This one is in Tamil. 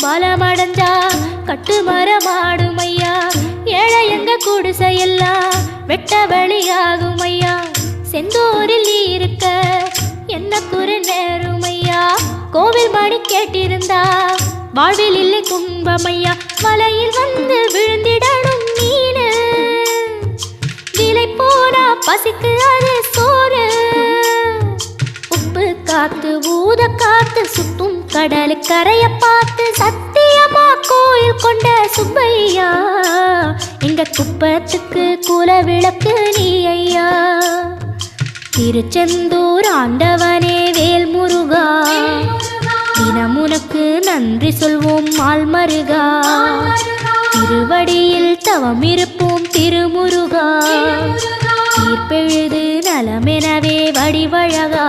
பலமடைஞ்சா கட்டு மரமாடும் ஐயா. ஏழை எங்க குடிசையெல்லாம் வெட்ட வழியாகும் ஐயா. செந்தூரில் நீ இருக்க என்ன குறை நேரும் ஐயா. கோவில் மணி கேட்டிருந்தா வாழ்வில் இல்லை துன்பமையா. மலையில் வந்து விழுந்திடணும் மீனு, விலை போனா பசிக்கு அது சோறு. உப்பு காத்து ஊத காத்து சுத்தும் கடலு கரைய பார்த்து சத்தியமா கோயில் கொண்ட சுப்பையா. எங்க குப்பத்துக்கு குல விளக்கு நீ ஐயா. திருச்செந்தூர் ஆண்டவனே வேல் முருகா, தினம் உனக்கு நன்றி சொல்வோம் மால்மருகா. திருவடியில் தவம் இருப்போம் திருமுருகா. தீர்ப்பெழுது நலமெனவே வடிவழகா.